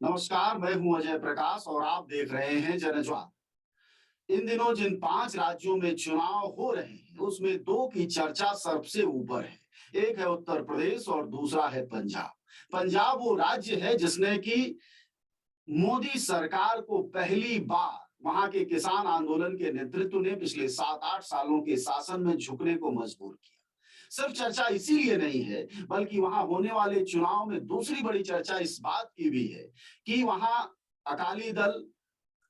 नमस्कार, मैं हूं अजय प्रकाश और आप देख रहे हैं जनज्वार। इन दिनों जिन 5 राज्यों में चुनाव हो रहे हैं, उसमें 2 की चर्चा सबसे ऊपर है। एक है उत्तर प्रदेश और दूसरा है पंजाब। पंजाब वो राज्य है जिसने कि मोदी सरकार को पहली बार वहां के किसान आंदोलन के नेतृत्व ने पिछले 7-8 सालों के शासन में झुकने को मजबूर किया। सिर्फ चर्चा इसीलिए नहीं है, बल्कि वहां होने वाले चुनाव में दूसरी बड़ी चर्चा इस बात की भी है कि वहां अकाली दल,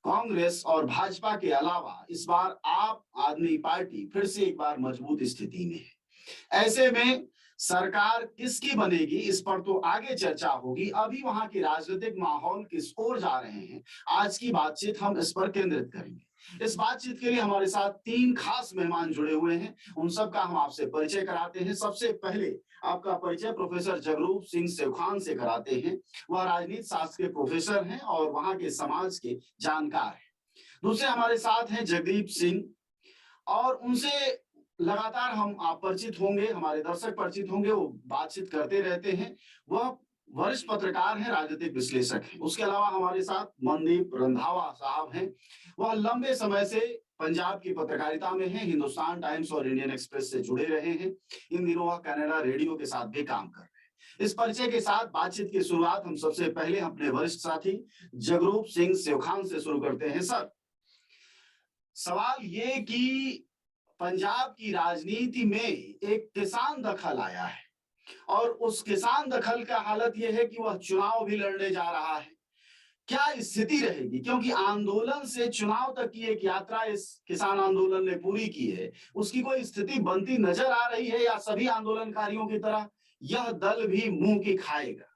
कांग्रेस और भाजपा के अलावा इस बार आप आदमी पार्टी फिर से एक बार मजबूत स्थिति में है। ऐसे में सरकार किसकी बनेगी, इस पर तो आगे चर्चा होगी। अभी वहां के राजनीतिक माहौल किस ओर जा रहे हैं, आज की बातचीत हम इस पर केंद्रित करेंगे। इस बातचीत के लिए हमारे साथ 3 खास मेहमान जुड़े हुए हैं। उन सबका हम आपसे परिचय कराते हैं। सबसे पहले आपका परिचय प्रोफेसर जगरूप सिंह सेवखान से कराते हैं। वह राजनीति शास्त्र के प्रोफेसर हैं और वहां के समाज के जानकार हैं। दूसरे हमारे साथ हैं जगदीप सिंह, और उनसे लगातार हम आप परिचित होंगे, हमारे दर्शक परिचित होंगे, वो बातचीत करते रहते हैं। वह वरिष्ठ पत्रकार हैं, राजनीतिक विश्लेषक हैं। उसके अलावा हमारे साथ मनदीप रंधावा साहब हैं। वह लंबे समय से पंजाब की पत्रकारिता में हैं, हिंदुस्तान टाइम्स और इंडियन एक्सप्रेस से जुड़े रहे हैं। इन दिनों वह कनाडा रेडियो के साथ भी काम कर रहे हैं। इस परिचय के साथ बातचीत की शुरुआत हम सबसे पहले अपने वरिष्ठ साथी जगरूप सिंह सेवखान से शुरू करते हैं। सर, सवाल ये कि पंजाब की राजनीति में एक किसान दखल आया है और उस किसान दखल का हालत यह है कि वह चुनाव भी लड़ने जा रहा है। क्या स्थिति रहेगी, क्योंकि आंदोलन से चुनाव तक की एक यात्रा इस किसान आंदोलन ने पूरी की है, उसकी कोई स्थिति बनती नजर आ रही है या सभी आंदोलनकारियों की तरह यह दल भी मुंह की खाएगा?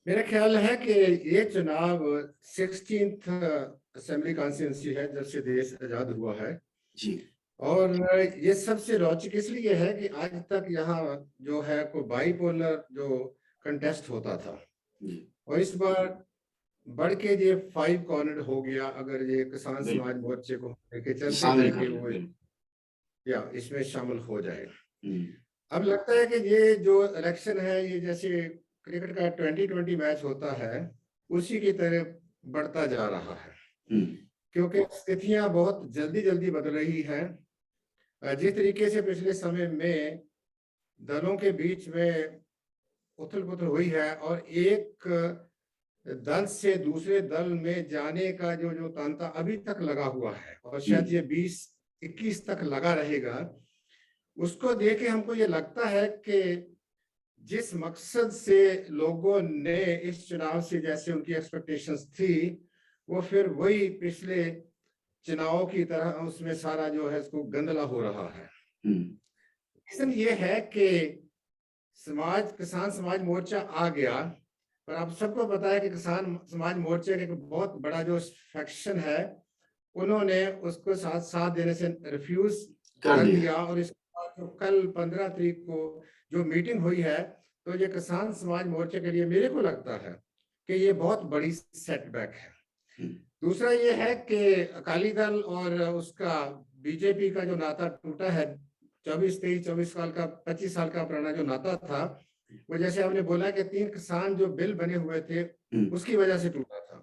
मेरा ख्याल है कि ये चुनाव 16th असेंबली कॉन्स्टिट्यूंसी है जब से देश आजाद हुआ है जी। और ये सबसे रोचक इसलिए है कि आज तक यहाँ जो है को बाइपोलर जो कंटेस्ट होता था और इस बार बढ़ के ये 5 कॉर्नर हो गया। अगर ये किसान समाज मोर्चे को लेके चलते हैं कि वो या इसमें शामिल हो जाएगा। अब लगता है कि ये जो इलेक्शन है ये जैसे क्रिकेट का 2020 मैच होता है उसी की तरह बढ़ता जा रहा है, क्योंकि स्थितियां बहुत जल्दी जल्दी बदल रही हैं। जिस तरीके से पिछले समय में दलों के बीच में उथल पुथल हुई है और एक दल से दूसरे दल में जाने का जो तांता अभी तक लगा हुआ है और शायद ये 20-21 तक लगा रहेगा, उसको देख के हमको ये लगता है कि जिस मकसद से लोगों ने इस चुनाव से जैसे उनकी एक्सपेक्टेशंस थी वो फिर वही पिछले चुनाव की तरह उसमें सारा जो है इसको गंदला हो रहा है। रीजन ये है कि किसान समाज मोर्चा आ गया, पर आप सबको पता है कि किसान समाज मोर्चे का एक बहुत बड़ा जो फैक्शन है उन्होंने उसको साथ देने से रिफ्यूज कर दिया और इसके बाद जो कल 15 तारीख को जो मीटिंग हुई है तो ये किसान समाज मोर्चे के लिए मेरे को लगता है कि ये बहुत बड़ी सेटबैक है। दूसरा ये है कि अकाली दल और उसका बीजेपी का जो नाता टूटा है 24 साल का 25 साल का पुराना जो नाता था, वो जैसे आपने बोला कि 3 किसान जो बिल बने हुए थे उसकी वजह से टूटा था।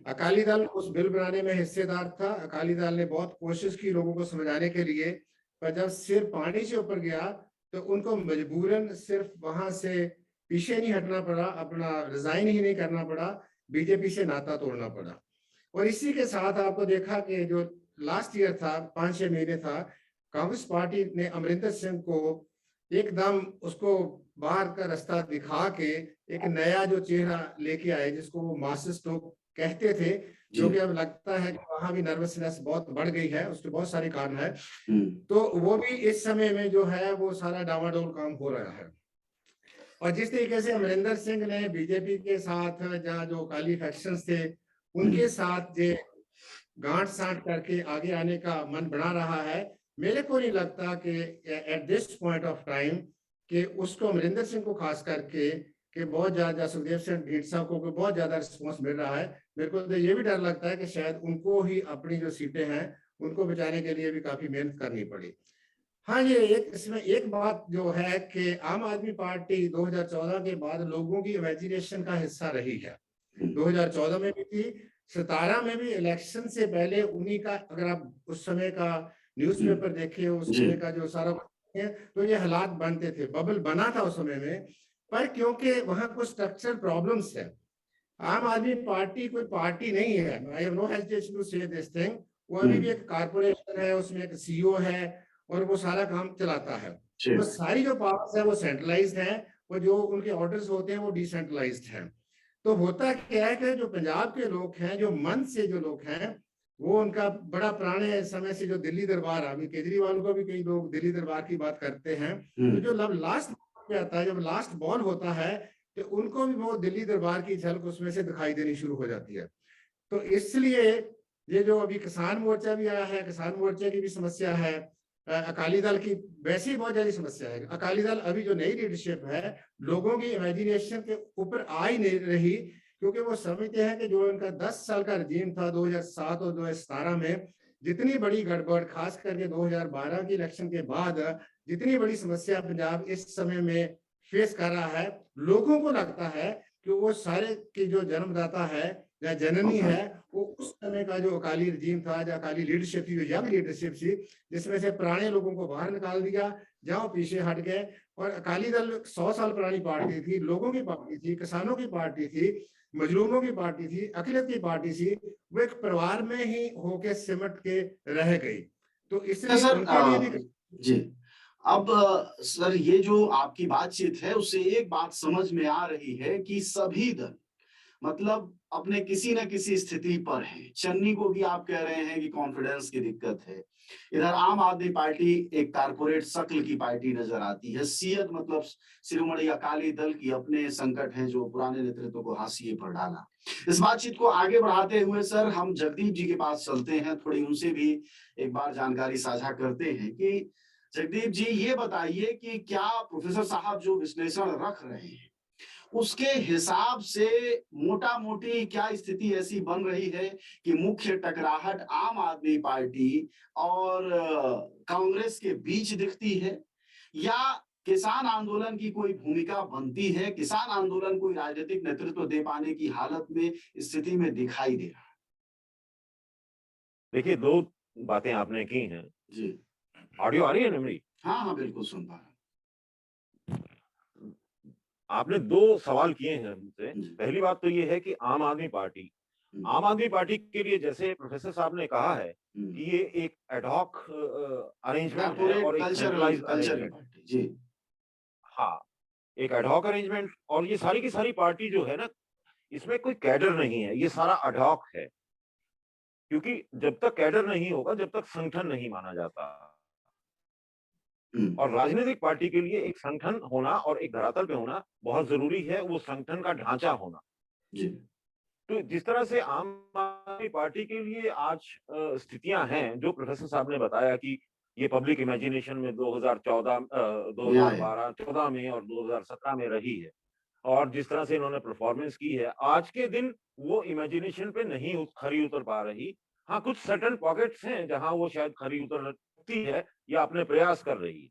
अकाली दल उस बिल बनाने में हिस्सेदार था। अकाली दल ने बहुत कोशिश की लोगों को समझाने के लिए, पर जब सिर पानी से ऊपर गया तो उनको मजबूरन सिर्फ वहां से पीछे नहीं हटना पड़ा, अपना रिजाइन ही नहीं करना पड़ा, बीजेपी से नाता तोड़ना पड़ा। और इसी के साथ आपको देखा कि जो लास्ट ईयर था 5-6 महीने था, कांग्रेस पार्टी ने अमरिंदर सिंह को एकदम उसको बाहर का रास्ता दिखा के एक नया जो चेहरा लेके आए जिसको वो मार्क्सिस्ट लोग कहते थे, जो कि अब लगता है कि वहां भी नर्वसनेस बहुत बढ़ गई है। उसके बहुत सारे कारण है, तो वो भी इस समय में जो है वो सारा डामाडोल काम हो रहा है। और जिस तरीके से अमरिंदर सिंह ने बीजेपी के साथ जहाँ जो अकाली फैक्शंस थे उनके साथ ये गांठ साठ करके आगे आने का मन बना रहा है, मेरे को नहीं लगता कि at this point of time कि उसको अमरिंदर सिंह को खास करके कि बहुत ज्यादा सुखदेव सिंह ढींडसा को बहुत ज्यादा रिस्पॉन्स मिल रहा है। मेरे को तो ये भी डर लगता है कि शायद उनको ही अपनी जो सीटें हैं उनको बचाने के लिए भी काफी मेहनत करनी पड़ी। हाँ, ये एक इसमें एक बात जो है कि आम आदमी पार्टी 2014 के बाद लोगों की इमेजिनेशन का हिस्सा रही है। 2014 में भी थी, 17 में भी। इलेक्शन से पहले उन्हीं का, अगर आप उस समय का न्यूज़पेपर देखिए, उस जी समय का जो सारा है, तो ये हालात बनते थे, बबल बना था उस समय में। पर क्योंकि वहां कुछ स्ट्रक्चरल प्रॉब्लम्स है, आम आदमी पार्टी कोई पार्टी नहीं है। I have no hesitation to say this thing. वो अभी भी एक कारपोरेशन है, उसमें एक सीईओ है और वो सारा काम चलाता है। वो सारी जो पावर्स है वो सेंट्रलाइज्ड है, वो जो उनके ऑर्डर्स होते हैं वो डिसेंट्रलाइज्ड है। तो होता क्या है कि जो पंजाब के लोग हैं, जो मन से जो लोग हैं, वो उनका बड़ा पुराने समय से जो दिल्ली दरबार, अभी केजरीवाल को भी कई लोग दिल्ली दरबार की बात करते हैं। तो जो लास्ट पे आता है, जब लास्ट बॉल होता है, तो उनको भी वो दिल्ली दरबार की झलक उसमें से दिखाई देनी शुरू हो जाती है। तो इसलिए ये जो अभी किसान मोर्चा भी आया है, किसान मोर्चे की भी समस्या है, अकाली दल की वैसी बहुत ज्यादा समस्या है। अकाली दल अभी जो नई लीडरशिप है, लोगों की इमेजिनेशन के ऊपर आ ही नहीं रही, क्योंकि वो समझते हैं कि जो इनका 10 साल का रजीम था 2007 और 2017 में, जितनी बड़ी गड़बड़, खास करके 2012 की इलेक्शन के बाद जितनी बड़ी समस्या पंजाब इस समय में फेस कर रहा है, लोगों को लगता है कि वो सारे की जो जन्मदाता है या जननी है, वो उस समय का जो अकाली रजीम था, जो अकाली लीडरशिप थी, जो यंग लीडरशिप थी, जिसमें से पुराने लोगों को बाहर निकाल दिया, जहां पीछे हट गए। और अकाली दल 100 साल पुरानी पार्टी थी, लोगों की पार्टी थी, किसानों की पार्टी थी, मजलूमों की पार्टी थी, अकलियत की पार्टी थी। वो एक परिवार में ही होके सिमट के रह गई। तो इसलिए सर उनके लिए भी जी अब सर ये जो आपकी बातचीत है उससे एक बात समझ में आ रही है कि सभी दल मतलब अपने किसी न किसी स्थिति पर है। चन्नी को भी आप कह रहे हैं कि कॉन्फिडेंस की दिक्कत है। इधर आम आदमी पार्टी एक कारपोरेट शक्ल की पार्टी नजर आती है। सीयत मतलब शिरोमणि अकाली दल की अपने संकट हैं जो पुराने नेतृत्व को हाशिए पर डाला। इस बातचीत को आगे बढ़ाते हुए सर हम जगदीप जी के पास चलते हैं, थोड़ी उनसे भी एक बार जानकारी साझा करते हैं कि जगदीप जी ये बताइए कि क्या प्रोफेसर साहब जो विश्लेषण रख रहे हैं उसके हिसाब से मोटा मोटी क्या स्थिति ऐसी बन रही है कि मुख्य टकराहट आम आदमी पार्टी और कांग्रेस के बीच दिखती है, या किसान आंदोलन की कोई भूमिका बनती है, किसान आंदोलन कोई राजनीतिक नेतृत्व दे पाने की हालत में स्थिति में दिखाई दे रहा है? देखिए, 2 बातें आपने की हैं। जी ऑडियो आ रही है ना मेरी? हाँ हाँ बिल्कुल सुन पा रहा आपने 2 सवाल किए हैं मुझसे। हूँ। जी पहली बात तो ये है कि आम आदमी पार्टी के लिए जैसे प्रोफेसर साहब ने कहा है कि ये एक एड हॉक अरेंजमेंट है कॉर्पोरेट और एक कल्चर सेंट्रलाइज्ड कल्चर की अरेंजमेंट। पार्टी जी हाँ, एक एड हॉक अरेंजमेंट, और ये सारी की सारी पार्टी जो है ना, इसमें कोई कैडर नहीं है, ये सारा एड हॉक है। क्योंकि जब तक कैडर नहीं होगा, जब तक संगठन नहीं माना जाता। और राजनीतिक पार्टी के लिए एक संगठन होना और एक धरातल पे होना बहुत जरूरी है, वो संगठन का ढांचा होना। जी तो जिस तरह से आम आदमी पार्टी के लिए आज स्थितियां हैं, जो प्रोफेसर साहब ने बताया कि ये पब्लिक इमेजिनेशन में 2014 में आए 2012 14 में और 2017 में रही है, और जिस तरह से इन्होंने परफॉर्मेंस की है, आज के दिन वो इमेजिनेशन पे नहीं खरी उतर पा रही। हाँ, कुछ सर्टेन पॉकेट्स हैं जहां वो शायद खरी उतर सकती है या अपने प्रयास कर रही है।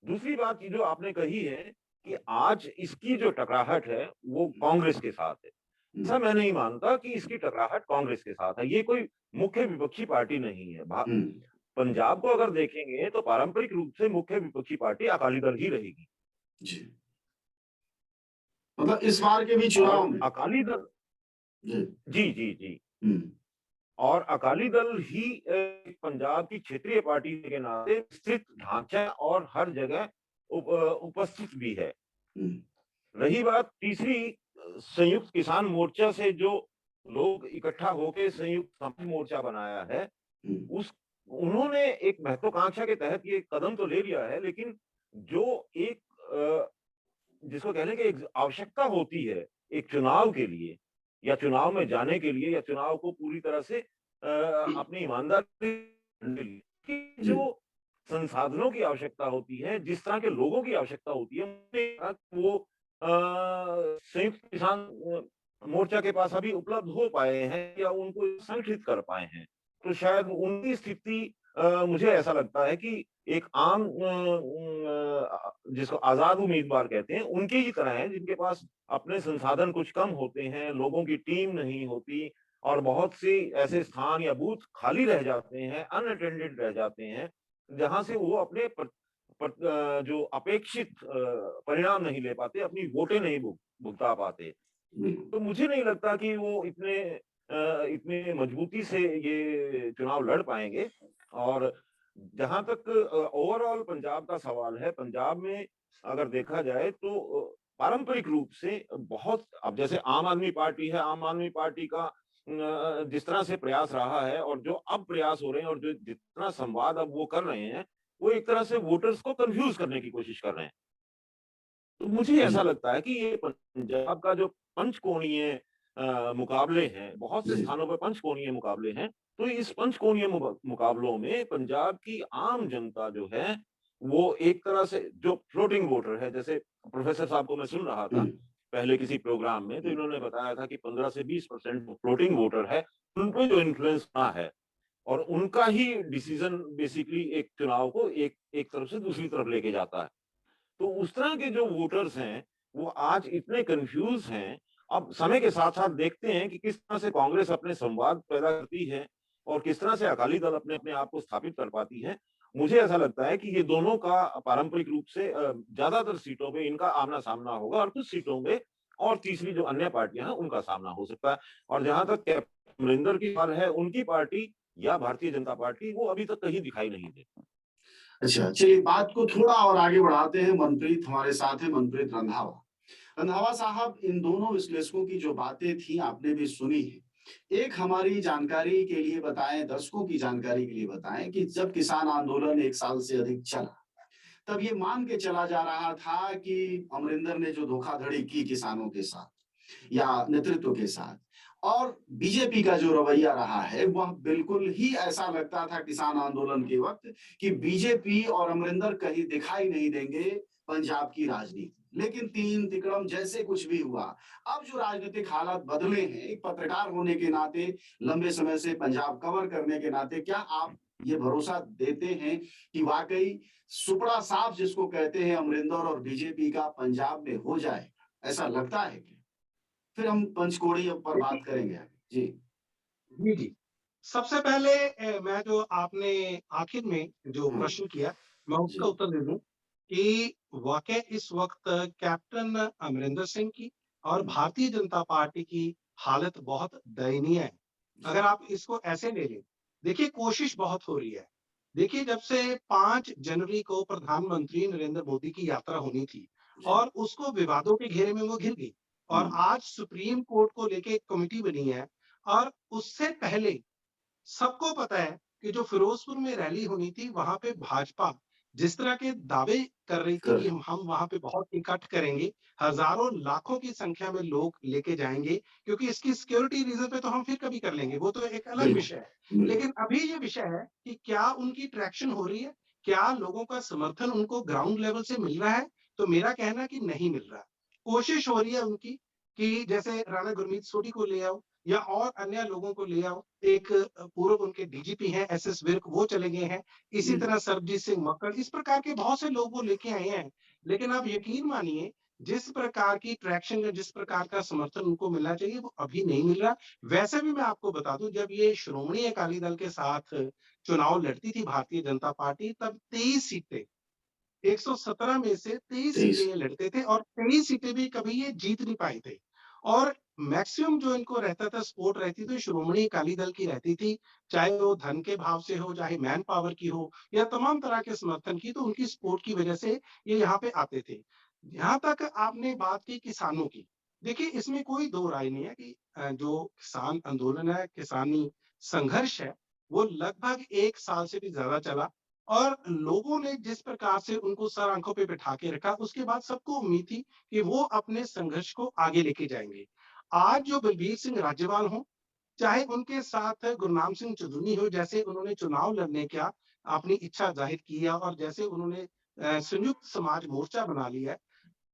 दूसरी बात जो आपने कही है कि आज इसकी जो टकराहट है वो कांग्रेस के साथ है। ऐसा मैं नहीं मानता कि इसकी टकराहट कांग्रेस के साथ है। ये कोई मुख्य विपक्षी पार्टी नहीं है। पंजाब को अगर देखेंगे तो पारंपरिक रूप से मुख्य विपक्षी पार्टी अकाली दल ही रहेगी। जी मतलब इस बार के भी चुनाव में अकाली दल जी जी जी जी हम्म और अकाली दल ही पंजाब की क्षेत्रीय पार्टी के नाते स्थित ढांचा और हर जगह उपस्थित भी है। रही बात तीसरी, संयुक्त किसान मोर्चा से जो लोग इकट्ठा होकर संयुक्त किसान मोर्चा बनाया है, उस उन्होंने एक महत्वाकांक्षा के तहत ये कदम तो ले लिया है, लेकिन जो एक जिसको कहने की एक आवश्यकता होती है एक चुनाव के लिए या चुनाव में जाने के लिए या चुनाव को पूरी तरह से अपनी ईमानदारी की जो संसाधनों की आवश्यकता होती है, जिस तरह के लोगों की आवश्यकता होती है, वो संयुक्त किसान मोर्चा के पास अभी उपलब्ध हो पाए हैं या उनको संगठित कर पाए हैं। तो शायद उनकी स्थिति मुझे ऐसा लगता है कि एक आम जिसको आजाद उम्मीदवार कहते हैं, उनकी ही तरह है, जिनके पास अपने संसाधन कुछ कम होते हैं, लोगों की टीम नहीं होती और बहुत सी ऐसे स्थान या बूथ खाली रह जाते हैं, अनअटेंडेड रह जाते हैं, जहां से वो अपने जो अपेक्षित परिणाम नहीं ले पाते, अपनी वोटें नहीं भुगता पाते। तो मुझे नहीं लगता कि वो इतने मजबूती से ये चुनाव लड़ पाएंगे। और जहां तक ओवरऑल पंजाब का सवाल है, पंजाब में अगर देखा जाए तो पारंपरिक रूप से बहुत, अब जैसे आम आदमी पार्टी है, आम आदमी पार्टी का जिस तरह से प्रयास रहा है और जो अब प्रयास हो रहे हैं और जो जितना संवाद अब वो कर रहे हैं, वो एक तरह से वोटर्स को कंफ्यूज करने की कोशिश कर रहे हैं। तो मुझे ऐसा लगता है कि ये पंजाब का जो पंचकोणीय मुकाबले हैं, बहुत से जी। स्थानों पर पंचकोणीय मुकाबले हैं, तो इस पंचकोणीय मुकाबलों में पंजाब की आम जनता जो है, वो एक तरह से जो फ्लोटिंग वोटर है, जैसे प्रोफेसर साहब को मैं सुन रहा था पहले किसी प्रोग्राम में, तो इन्होंने बताया था कि 15 से 20% फ्लोटिंग वोटर है, उन पे जो इन्फ्लुएंस ना है और उनका ही डिसीजन बेसिकली एक चुनाव को एक तरफ से दूसरी तरफ लेके जाता है। तो उस तरह के जो वोटर्स हैं, वो आज इतने कंफ्यूज हैं। अब समय के साथ-साथ देखते हैं कि किस तरह से कांग्रेस अपने संवाद पैदा करती है और किस तरह से अकाली दल अपने अपने आप को स्थापित कर पाती है। मुझे ऐसा लगता है कि ये दोनों का पारंपरिक रूप से ज्यादातर सीटों पे इनका आमना-सामना होगा और कुछ सीटों पे और तीसरी जो अन्य पार्टियां हैं, उनका सामना हो सकता है। और जहां तक कैप्टन अमरिंदर की बात है, उनकी पार्टी या भारतीय जनता पार्टी, वो अभी तक कहीं दिखाई नहीं देती। अच्छा, चलिए बात को थोड़ा और आगे बढ़ाते हैं। मनप्रीत हमारे साथ हैं, मनप्रीत रंधावा। रंधावा साहब, इन दोनों विश्लेषकों की जो बातें थी आपने भी सुनी है। एक हमारी जानकारी के लिए बताएं, दर्शकों की जानकारी के लिए बताएं कि जब किसान आंदोलन 1 साल से अधिक चला, तब ये मान के चला जा रहा था कि अमरिंदर ने जो धोखाधड़ी की किसानों के साथ या नेतृत्व के साथ, और बीजेपी का जो रवैया रहा है, वह बिल्कुल ही ऐसा लगता था किसान आंदोलन के वक्त कि बीजेपी और अमरिंदर कहीं दिखाई नहीं देंगे पंजाब की राजनीति। लेकिन तीन तिकड़म जैसे कुछ भी हुआ। अब जो राजनीतिक हालात बदले हैं, एक पत्रकार होने के नाते, लंबे समय से पंजाब कवर करने के नाते, क्या आप ये भरोसा देते हैं कि वाकई सुपड़ा साफ जिसको कहते हैं अमरिंदर और बीजेपी का पंजाब में हो जाए, ऐसा लगता है क्या? फिर हम पंचकोड़ी पर बात करेंगे आगे। जी। जी, जी। सबसे पहले मैं जो आपने आखिर में जो हाँ, प्रश्न किया, मैं उसका जी। उत्तर दे दूं कि वाकई इस वक्त कैप्टन अमरिंदर सिंह की और भारतीय जनता पार्टी की हालत बहुत दयनीय है। अगर आप इसको ऐसे ले लें, देखिए कोशिश बहुत हो रही है। देखिए जब से 5 जनवरी को प्रधानमंत्री नरेंद्र मोदी की यात्रा होनी थी जी। और उसको विवादों के घेरे में वो घिर गई और हुँ, आज सुप्रीम कोर्ट को लेके एक कमिटी बनी है और उससे पहले सबको पता है कि जो फिरोजपुर में रैली होनी थी, वहां पे भाजपा जिस तरह के दावे कर रही थी कि कर हम वहां पे बहुत इकट्ठ करेंगे, हजारों लाखों की संख्या में लोग लेके जाएंगे, क्योंकि इसकी सिक्योरिटी रीजन पे तो हम फिर कभी कर लेंगे, वो तो एक अलग बिल्कुल, विषय है। बिल्कुल। लेकिन अभी ये विषय है कि क्या उनकी ट्रैक्शन हो रही है, क्या लोगों का समर्थन उनको ग्राउंड लेवल से मिल रहा है? तो मेरा कहना है कि नहीं मिल रहा। कोशिश हो रही है उनकी कि जैसे राणा गुरमीत सोढी को ले आओ या और अन्य लोगों को ले आओ। एक पूर्व उनके डीजीपी हैं एसएस विर्क, वो चले गए हैं। इसी हुँ, तरह सरबजीत सिंह मक्कड़, इस प्रकार के बहुत से लोग वो लेके आए हैं। लेकिन आप यकीन मानिए, जिस प्रकार की ट्रैक्शन या जिस प्रकार का समर्थन उनको मिलना चाहिए, वो अभी नहीं मिल रहा। वैसे भी मैं आपको बता दूं, जब ये श्रोमणी अकाली दल के साथ चुनाव लड़ती थी भारतीय जनता पार्टी, तब 23 सीटें, 117 में से 23 सीटें 23। ये लड़ते थे और 23 सीटें भी कभी ये जीत नहीं पाए थे। और मैक्सिमम जो इनको रहता था, सपोर्ट रहती थी, श्रोमणी अकाली दल की रहती थी, चाहे वो धन के भाव से हो, चाहे मैन पावर की हो या तमाम तरह के समर्थन की, तो उनकी सपोर्ट की वजह से ये यहाँ पे आते थे। यहाँ तक आपने बात की किसानों की, देखिए इसमें कोई दो राय नहीं है कि जो किसान आंदोलन है, किसानी संघर्ष है, वो लगभग 1 साल से भी ज्यादा चला और लोगों ने जिस प्रकार से उनको सर आंखों पे बिठा के रखा, उसके बाद सबको उम्मीद थी कि वो अपने संघर्ष को आगे लेके जाएंगे। आज जो बलबीर सिंह राज्यपाल हों, चाहे उनके साथ गुरनाम सिंह चुधुनी हो, जैसे उन्होंने चुनाव लड़ने का अपनी इच्छा जाहिर किया और जैसे उन्होंने संयुक्त समाज मोर्चा बना लिया है,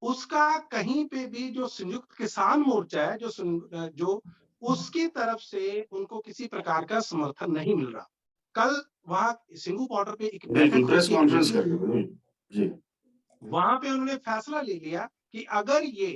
उसका कहीं पे भी जो संयुक्त किसान मोर्चा है, जो उसकी तरफ से उनको किसी प्रकार का समर्थन नहीं मिल रहा। कल वहां सिंघू बॉर्डर पे एक बिल्कुल बैठक प्रेस हुई थी, कॉन्फ्रेंस कर जी वहां पे उन्होंने फैसला ले लिया कि अगर ये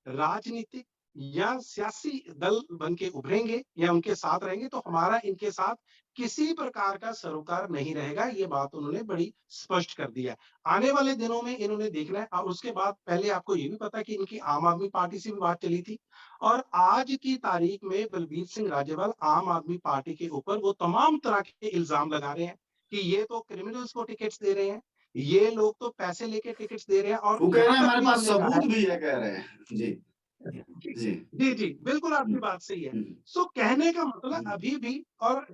राजनीतिक या सियासी दल बन के उभरेंगे या उनके साथ रहेंगे तो हमारा इनके साथ किसी प्रकार का सरोकार नहीं रहेगा। ये बात उन्होंने बड़ी स्पष्ट कर दिया। आने वाले दिनों में इन्होंने देखना है। और उसके बाद पहले आपको ये भी पता है कि इनकी आम आदमी पार्टी से भी बात चली थी और आज की तारीख में बलबीर सिंह राजेवाल आम आदमी पार्टी के ऊपर वो तमाम तरह के इल्जाम लगा रहे हैं कि ये तो क्रिमिनल्स को टिकट्स दे रहे हैं, ये लोग तो पैसे लेके टिकट्स दे रहे हैं। और वो कह रहे यहाँ हैं तक हमारे भी पास हमने कहा सबूत भी है कह रहे हैं जी है जी जी जी बिल्कुल आपकी बात सही है। हम्म, सो कहने का मतलब हम्म, अभी भी, और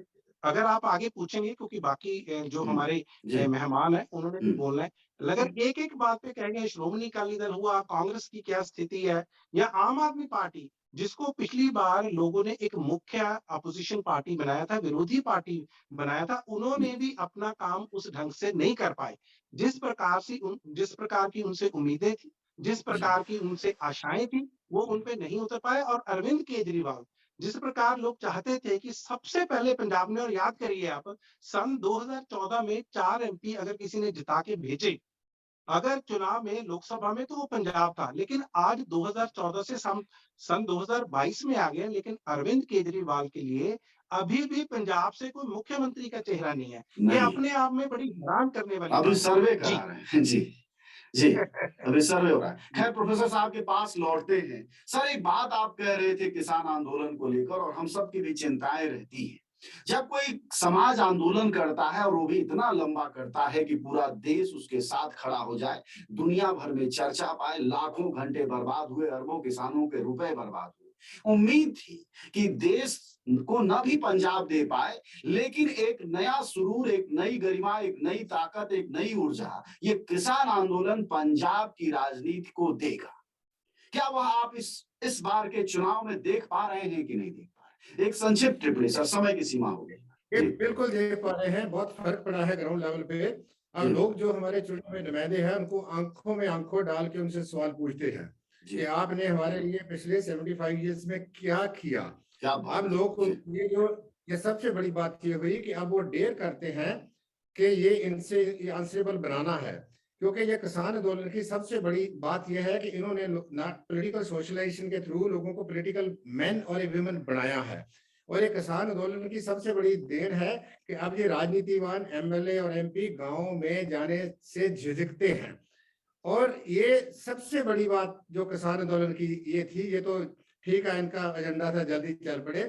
अगर आप आगे पूछेंगे क्योंकि बाकी जो हम्म, हमारे जी मेहमान है उन्होंने भी हम्म, बोलना है, अगर एक एक बात पे कहेंगे श्रोमणी अकाली दल हुआ, कांग्रेस की क्या स्थिति है, या आम आदमी पार्टी जिसको पिछली बार लोगों ने एक मुख्य अपोजिशन पार्टी बनाया था, विरोधी पार्टी बनाया था, उन्होंने भी अपना काम उस ढंग से नहीं कर पाए जिस प्रकार की उनसे उम्मीदें थी, जिस जी प्रकार की उनसे आशाएं थी, वो उन पे नहीं उतर पाए। और अरविंद केजरीवाल जिस प्रकार लोग चाहते थे कि सबसे पहले पंजाब में, और याद करिए आप, सन 2014 में 4 एमपी अगर किसी ने जिता के भेजे, अगर चुनाव में लोकसभा में, तो वो पंजाब था। लेकिन आज 2014 से सन 2022 में आ गए, लेकिन अरविंद केजरीवाल के लिए अभी भी पंजाब से कोई मुख्यमंत्री का चेहरा नहीं है। ये नहीं अपने आप में बड़ी हैरान करने वाली अभी बात है। सर्वे जी करा रहे हैं जी जी अभी सर्वे हो रहा है। खैर प्रोफेसर साहब के पास लौटते हैं। सर एक बात आप कह रहे थे किसान आंदोलन को लेकर और हम सब की भी चिंताएं रहती हैं। जब कोई समाज आंदोलन करता है और वो भी इतना लंबा करता है कि पूरा देश उसके साथ खड़ा हो जाए, दुनिया भर में चर्चा पाए, लाखों घंटे बर्बाद हुए, अरबों किसानों के रुपए बर्बाद हुए, उम्मीद थी कि देश को न भी पंजाब दे पाए लेकिन एक नया सुरूर, एक नई गरिमा, एक नई ताकत, एक नई ऊर्जा ये किसान आंदोलन पंजाब की राजनीति को देगा। क्या वह आप इस बार के चुनाव में देख पा रहे हैं कि नहीं देख पा रहे? एक संक्षिप्त टिप्पणी सर, समय की सीमा हो गई ये जी बिल्कुल देख पा रहे हैं, बहुत फर्क पड़ा है ग्राउंड लेवल पे। अब जी लोग जो हमारे चुने हुए नुमाइंदे हैं उनको आंखों में आंखों डाल के उनसे सवाल पूछते हैं जी कि आपने हमारे लिए पिछले 75 ईयर्स में क्या किया। क्या बात अब लोग जी ये सबसे बड़ी बात ये हुई कि अब वो डेयर करते हैं कि ये इनसे ये आंसरेबल बनाना है, क्योंकि ये किसान आंदोलन की सबसे बड़ी बात यह है कि इन्होंने पॉलिटिकल सोशलाइजेशन के थ्रू लोगों को पॉलिटिकल मैन और वुमेन बनाया है। और ये किसान आंदोलन की सबसे बड़ी देन है कि अब ये राजनीतिवान एमएलए और एमपी गांव में जाने से झिझकते हैं। और ये सबसे बड़ी बात जो किसान आंदोलन की ये थी, ये तो ठीक है इनका एजेंडा था जल्दी चल पड़े,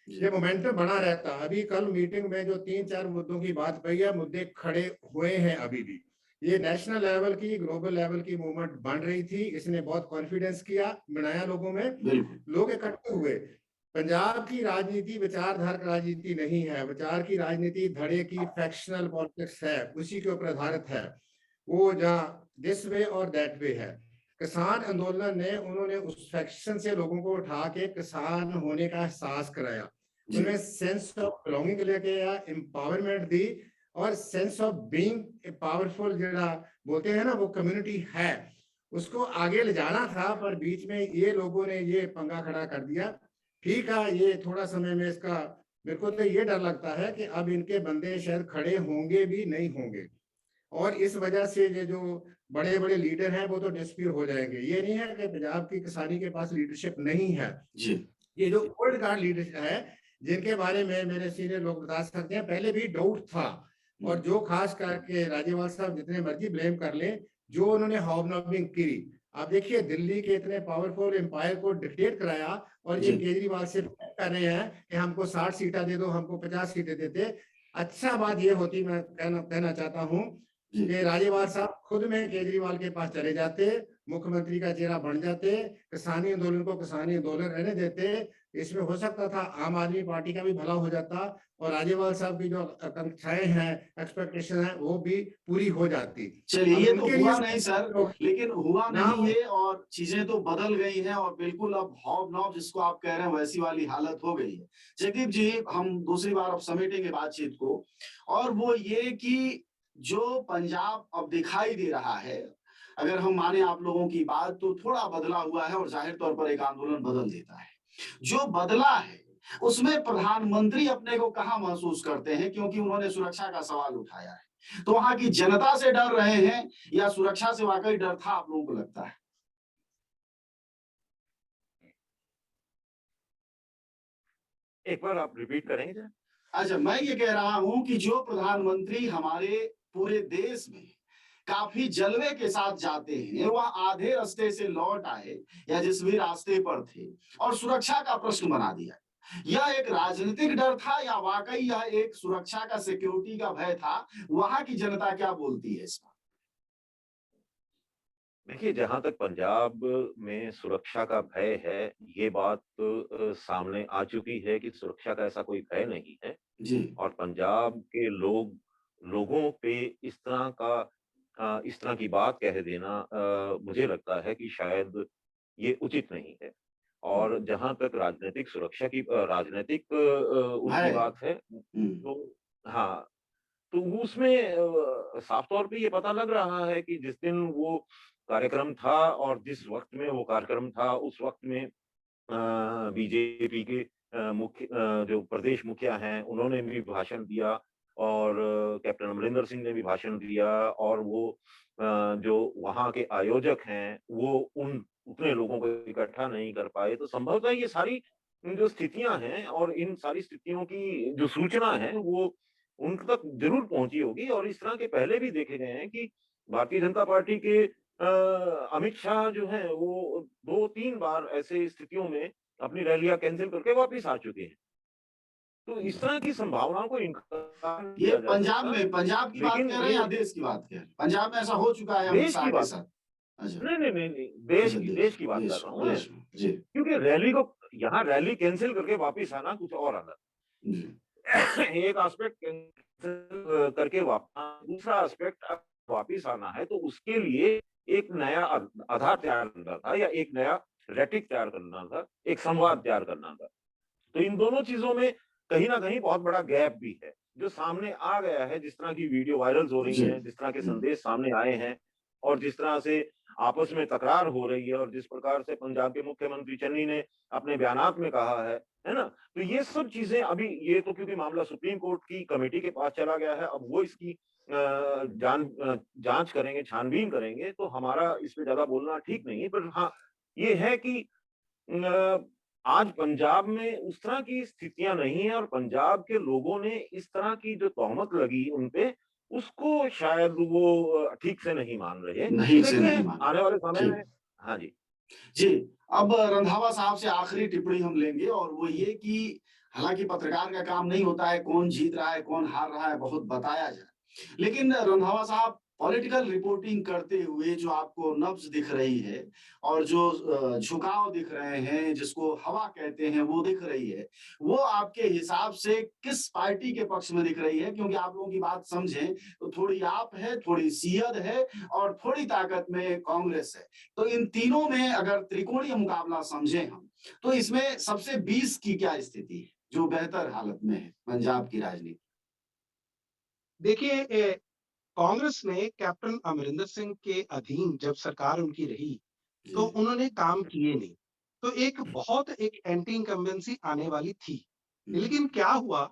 ये मोमेंटम बना रहता। अभी कल मीटिंग में जो 3-4 मुद्दों की बात कही है, मुद्दे खड़े हुए हैं अभी भी। ये नेशनल लेवल की, ग्लोबल लेवल की मूवमेंट बन रही थी, इसने बहुत कॉन्फिडेंस किया, बनाया लोगों में, लोग इकट्ठे हुए। पंजाब की राजनीति विचारधारा राजनीति नहीं है, विचार की राजनीति धड़े की फैक्शनल पॉलिटिक्स है, उसी के ऊपर आधारित है। वो जहाँ दिस वे और दैट वे है। किसान आंदोलन ने उन्होंने उस फैक्शन से लोगों को उठा के किसान होने का एहसास कराया, उनमें सेंस ऑफ बिलोंगिंग लेके आया, एम्पावरमेंट दी, और सेंस ऑफ बीइंग पावरफुल जरा बोलते हैं ना, वो कम्युनिटी है, उसको आगे ले जाना था। पर बीच में ये लोगों ने ये पंगा खड़ा कर दिया। ठीक है, ये थोड़ा समय में इसका, मेरे को तो ये डर लगता है कि अब इनके बंदे शायद खड़े होंगे भी नहीं होंगे, और इस वजह से ये जो बड़े बड़े लीडर हैं वो तो डिस्पीयर हो जाएंगे। ये नहीं है कि पंजाब की किसानी के पास लीडरशिप नहीं है जी ये जो ओल्ड गार्ड लीडरशिप है, जिनके बारे में मेरे सीनियर लोग बता सकते हैं, पहले भी डाउट था। और जो खास करके राजेवाल साहब जितने मर्जी ब्लेम कर ले, जो उन्होंने हॉबनॉबिंग की, आप देखिए दिल्ली के इतने पावरफुल एम्पायर को डिक्टेट कराया, और ये केजरीवाल से कर रहे हैं कि हमको 60 सीटें दे दो, हमको 50 सीटें देते। अच्छा बात ये होती, मैं कहना चाहता हूँ कि राजेवाल साहब खुद में केजरीवाल के पास चले जाते, मुख्यमंत्री का चेहरा बन जाते, किसानी आंदोलन को किसानी आंदोलन रहने देते। इसमें हो सकता था आम आदमी पार्टी का भी भला हो जाता, और राजेवाल साहब की जो आकांक्षाएं हैं, एक्सपेक्टेशन है, वो भी पूरी हो जाती। चलिए ये तो हुआ नहीं सर, तो लेकिन हुआ नहीं ये, और चीजें तो बदल गई हैं और बिल्कुल अब हॉबनॉब जिसको आप कह रहे हैं वैसी वाली हालत हो गई है। जगदीप जी, हम दूसरी बार अब समेटेंगे बातचीत को, और वो ये कि जो पंजाब अब दिखाई दे रहा है, अगर हम माने आप लोगों की बात, तो थोड़ा बदला हुआ है और जाहिर तौर पर एक आंदोलन बदल देता है। जो बदला है उसमें प्रधानमंत्री अपने को कहाँ महसूस करते हैं, क्योंकि उन्होंने सुरक्षा का सवाल उठाया है। तो वहां की जनता से डर रहे हैं या सुरक्षा से वाकई डर था, आप लोगों को लगता है? एक बार आप रिपीट करेंगे? अच्छा, मैं ये कह रहा हूं कि जो प्रधानमंत्री हमारे पूरे देश में काफी जलवे के साथ जाते हैं, वह आधे रास्ते से लौट आए या जिस भी रास्ते पर थे और सुरक्षा का प्रश्न बना दिया। यह एक राजनीतिक डर था या वाकई यह एक सुरक्षा का, सिक्योरिटी का भय था? वहां की जनता क्या बोलती है इस पर? देखिए, जहां तक पंजाब में सुरक्षा का भय है, ये बात सामने आ चुकी है कि सुरक्षा का ऐसा कोई भय नहीं है। जी। और पंजाब के लोगों पे इस तरह की बात कह देना मुझे लगता है कि शायद ये उचित नहीं है। और जहां तक राजनीतिक उनकी भय। बात है, तो हाँ, तो वो उसमें साफ तौर पे ये पता लग रहा है कि जिस दिन वो कार्यक्रम था और जिस वक्त में वो कार्यक्रम था, उस वक्त में बीजेपी के जो प्रदेश मुखिया हैं, उन्होंने भी भाषण दिया और कैप्टन अमरिंदर सिंह ने भी भाषण दिया और वो जो वहाँ के आयोजक हैं, वो उतने लोगों को इकट्ठा नहीं कर पाए। तो संभवतः ये सारी जो स्थितियां हैं और इन सारी स्थितियों की जो सूचना है, वो उन तक जरूर पहुंची होगी। और इस तरह के पहले भी देखे गए हैं कि भारतीय जनता पार्टी के अमित शाह जो हैं, वो 2-3 बार ऐसे स्थितियों में अपनी रैलियां कैंसिल करके वापिस आ चुके हैं। तो इस तरह की संभावनाओं को इनकार नहीं ये किया जा पंजाब सकता। में, पंजाब की बात लेकिन कह रहे हैं ये या देश की बात कह रहे हैं? पंजाब में ऐसा हो चुका है अमित देश शाह की के बात, साथ? अच्छा। नहीं, अच्छा, देश की बात कर रहा हूँ मैं। देश में। जी। क्योंकि यहाँ रैली कैंसिल करके वापिस आना कुछ और अलग। जी। एक एस्पेक्ट कैंसिल करके दूसरा एस्पेक्ट वापिस आना है, तो उसके लिए एक नया आधार तैयार करना था या एक नया रेटिक तैयार करना था, एक संवाद तैयार करना था। तो इन दोनों चीजों में कहीं ना कहीं बहुत बड़ा गैप भी है, जो सामने आ गया है। जिस तरह की वीडियो वायरल हो रही जी। हैं, जिस तरह के संदेश सामने आए हैं और जिस तरह से आपस में तकरार हो रही है और जिस प्रकार से पंजाब के मुख्यमंत्री चन्नी ने अपने बयानात में कहा है ना? तो ये सब चीजें अभी, ये तो क्योंकि मामला सुप्रीम कोर्ट की कमेटी के पास चला गया है, अब वो इसकी जांच करेंगे, छानबीन करेंगे, तो हमारा इस पे ज्यादा बोलना ठीक नहीं है। पर हाँ, ये है कि आज पंजाब में उस तरह की स्थितियां नहीं है और पंजाब के लोगों ने इस तरह की जो तोहमत लगी उन पे, उसको शायद वो ठीक से नहीं मान रहे। नहीं से देखते नहीं हैं माना। आने वाले समय जी। में। हाँ जी। जी, अब रंधावा साहब से आखिरी टिप्पणी हम लेंगे और वो ये कि हालांकि पत्रकार का काम नहीं होता है कौन जीत रहा है कौन हार रहा है बहुत बताया जाए, लेकिन रंधावा साहब, पॉलिटिकल रिपोर्टिंग करते हुए जो आपको नब्ज दिख रही है और जो झुकाव दिख रहे हैं, जिसको हवा कहते हैं, वो दिख रही है, वो आपके हिसाब से किस पार्टी के पक्ष में दिख रही है? क्योंकि आप लोगों की बात समझें तो थोड़ी आप है, थोड़ी सियद है और थोड़ी ताकत में कांग्रेस है। तो इन तीनों में अगर त्रिकोणीय मुकाबला समझें हम, तो इसमें सबसे 20 की क्या स्थिति है, जो बेहतर हालत में है पंजाब की राजनीति? देखिए, कांग्रेस ने कैप्टन अमरिंदर सिंह के अधीन जब सरकार उनकी रही, तो जी। उन्होंने काम किए नहीं। तो एक एंटी इनकम्बेंसी आने वाली थी। लेकिन क्या हुआ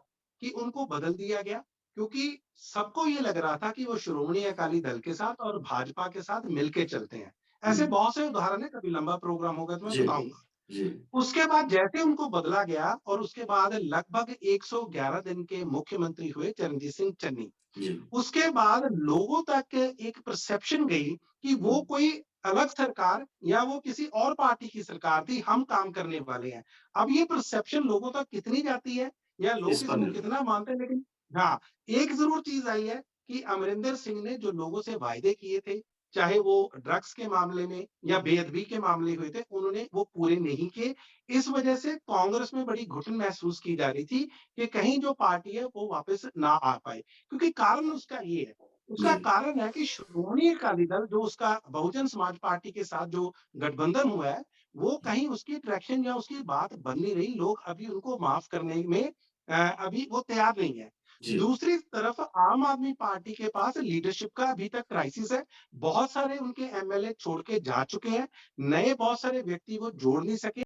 कि उनको बदल दिया गया, क्योंकि सबको ये लग रहा था कि वो श्रोमणी अकाली दल के साथ और भाजपा के साथ मिलके चलते हैं। ऐसे बहुत से उदाहरण हैं, कभी लंबा प्रोग्राम होगा तो मैं जी। बताऊँगा। जी। उसके बाद जैसे उनको बदला गया और उसके बाद लगभग 111 दिन के मुख्यमंत्री हुए चरणजीत सिंह चन्नी। जी। उसके बाद लोगों तक एक परसेप्शन गई कि वो कोई अलग सरकार या वो किसी और पार्टी की सरकार थी, हम काम करने वाले हैं। अब ये परसेप्शन लोगों तक कितनी जाती है या इस लोग पर इसको निर्भर। कितना मानते हैं, लेकिन हाँ, एक ज़रूर चीज़ आई है कि अमरिंदर सिंह ने जो लोगों से वायदे किए थे, चाहे वो ड्रग्स के मामले में या बेअदबी के मामले हुए थे, उन्होंने वो पूरे नहीं किए। इस वजह से कांग्रेस में बड़ी घुटन महसूस की जा रही थी कि कहीं जो पार्टी है वो वापस ना आ पाए। क्योंकि कारण उसका ये है, उसका जी। कारण है कि श्रोमणी अकाली दल जो उसका बहुजन समाज पार्टी के साथ जो गठबंधन हुआ है, वो कहीं उसकी ट्रैक्शन या उसकी बात बन नहीं रही। लोग अभी उनको माफ करने में अभी वो तैयार नहीं है। जी। दूसरी तरफ आम आदमी पार्टी के पास लीडरशिप का अभी तक क्राइसिस है। बहुत सारे उनके एमएलए छोड़ के जा चुके हैं। नए बहुत सारे व्यक्ति वो जोड़ नहीं सके।